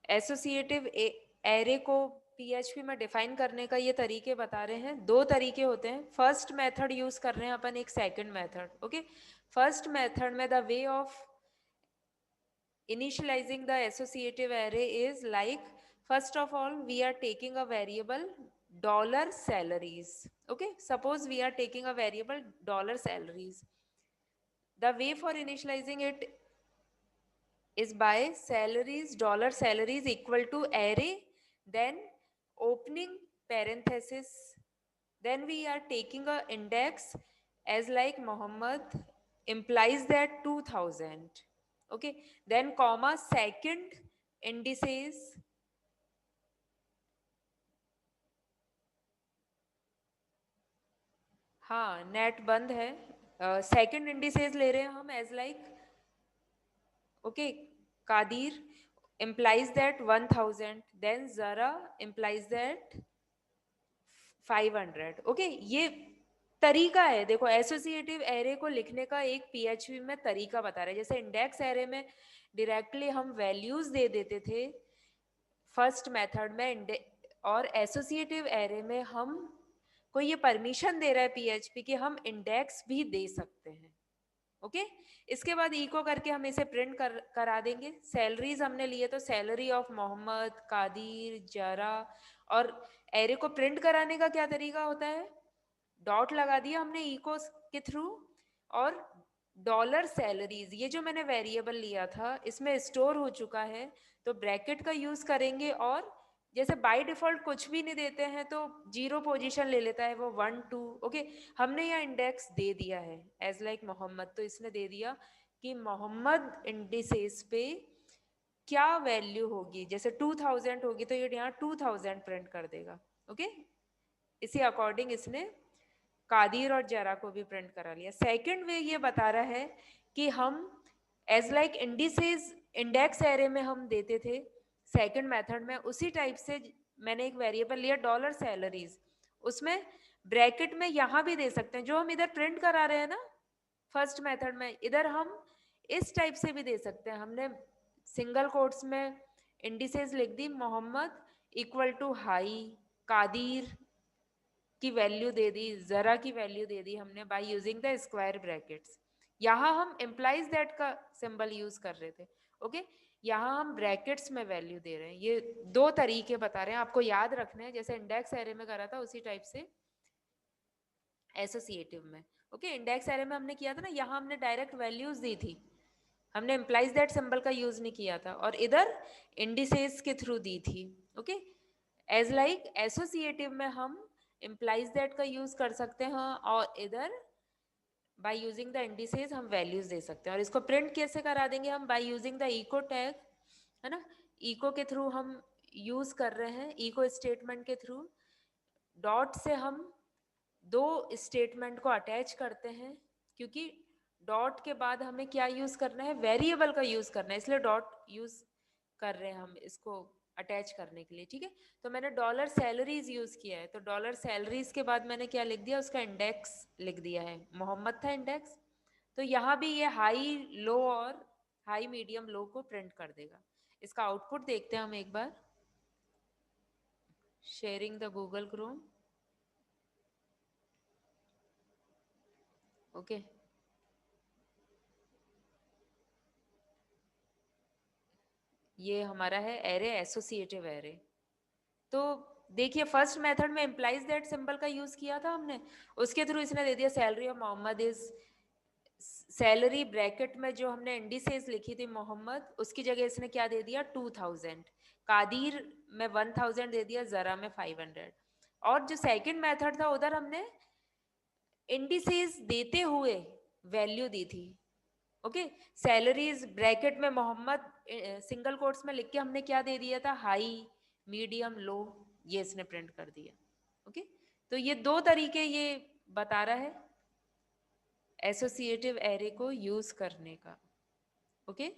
Associative array को PHP में define करने का ये तरीके बता रहे हैं। दो तरीके होते हैं। फर्स्ट मेथड यूज कर रहे हैं अपन, एक second method. Okay, first method में the way of initializing the associative array is like, first of all we are taking a variable dollar salaries. Okay, suppose we are taking a variable dollar salaries. The way for initializing it is by salaries, dollar salaries equal to array, then opening parenthesis, then we are taking a index as like Muhammad implies that 2000. Okay, then comma second indices, हाँ net बंद है, second indices ले रहे हैं हम as like, okay, Kadir implies that 1000, then Zara implies that 500. Okay, ये तरीका है। देखो एसोसिएटिव एरे को लिखने का एक पीएचपी में तरीका बता रहा है। जैसे इंडेक्स एरे में डायरेक्टली हम वैल्यूज दे देते थे फर्स्ट मेथड में, और एसोसिएटिव एरे में हम को ये परमिशन दे रहा है पीएचपी कि हम इंडेक्स भी दे सकते हैं। ओके, इसके बाद इको करके हम इसे प्रिंट करा देंगे। सैलरीज हमने लिए तो सैलरी ऑफ मोहम्मद, कादिर, जरा, और एरे को प्रिंट कराने का क्या तरीका होता है, डॉट लगा दिया हमने इको के थ्रू, और डॉलर सैलरीज ये जो मैंने वेरिएबल लिया था इसमें स्टोर हो चुका है, तो ब्रैकेट का यूज करेंगे। और जैसे बाय डिफॉल्ट कुछ भी नहीं देते हैं तो जीरो पोजीशन ले लेता है वो 1 2। ओके, हमने यहाँ इंडेक्स दे दिया है एज लाइक मोहम्मद, तो इसने दे दिया कि मोहम्मद इंडिसेस पे क्या वैल्यू होगी, जैसे 2000 होगी तो ये यहाँ 2000 प्रिंट कर देगा। ओके, इसी अकॉर्डिंग इसने कादिर और जरा को भी प्रिंट करा लिया। सेकंड वे ये बता रहा है कि हम as like indices index array में हम देते थे सेकंड मेथड में, उसी टाइप से मैंने एक वेरिएबल लिया डॉलर सैलरीज, उसमें ब्रैकेट में यहाँ भी दे सकते हैं जो हम इधर प्रिंट करा रहे हैं ना फर्स्ट मेथड में, इधर हम इस टाइप से भी दे सकते हैं। हमने सिंगल कोट्स में इंडिसेस लिख दी, Mohammad equal to high, Qadir की वैल्यू दे दी, जरा की वैल्यू दे दी हमने bye using the square brackets. यहाँ हम इम्प्लाइज दैट का सिंबल यूज कर रहे थे। ओके, यहाँ हम ब्रैकेट्स में वैल्यू दे रहे हैं। ये दो तरीके बता रहे हैं, आपको याद रखना है। जैसे इंडेक्स एरे में करा था उसी टाइप से एसोसिएटिव में। ओके, इंडेक्स एरे में हमने किया था ना, यहाँ हमने डायरेक्ट वैल्यूज दी थी, हमने इम्प्लाइज दैट सिंबल का यूज नहीं किया था, और इधर इंडिसेस के थ्रू दी थी। ओके, एज लाइक एसोसिएटिव में हम इम्प्लाइज दैट का यूज कर सकते हैं, और इधर बाय यूजिंग द इंडिसेस हम वैल्यूज दे सकते हैं। और इसको प्रिंट कैसे करा देंगे हम, by using the echo tag, है ना, इको के थ्रू हम यूज कर रहे हैं, इको स्टेटमेंट के थ्रू डॉट से हम दो स्टेटमेंट को अटैच करते हैं, क्योंकि डॉट के बाद हमें क्या यूज करना है, वेरिएबल का यूज करना है, इसलिए डॉट यूज कर रहे हैं हम इसको अटैच करने के लिए। ठीक है, तो मैंने डॉलर सैलरीज यूज किया है, तो डॉलर सैलरीज के बाद मैंने क्या लिख दिया, उसका इंडेक्स लिख दिया है, मोहम्मद था इंडेक्स, तो यहाँ भी ये हाई लो और हाई मीडियम लो को प्रिंट कर देगा। इसका आउटपुट देखते हैं हम एक बार, sharing the Google Chrome. Okay, ये हमारा है एरे, एसोसिएटिव एरे। तो देखिए फर्स्ट मेथड में इम्प्लाइज दैट सिंबल का यूज किया था हमने, उसके थ्रू इसने दे दिया salary of Mohammad is, salary bracket में जो हमने इंडिसेस लिखी थी मोहम्मद, उसकी जगह इसने क्या दे दिया 2000, कादिर में 1000 दे दिया, जरा में 500। और जो सेकंड मेथड था उधर हमने इंडिसेस देते हुए वैल्यू दी थी। ओके, सैलरीज ब्रैकेट में मोहम्मद सिंगल कोट्स में लिख के हमने क्या दे दिया था, हाई मीडियम लो, ये इसने प्रिंट कर दिया। ओके, तो ये दो तरीके ये बता रहा है एसोसिएटिव एरे को यूज करने का। ओके,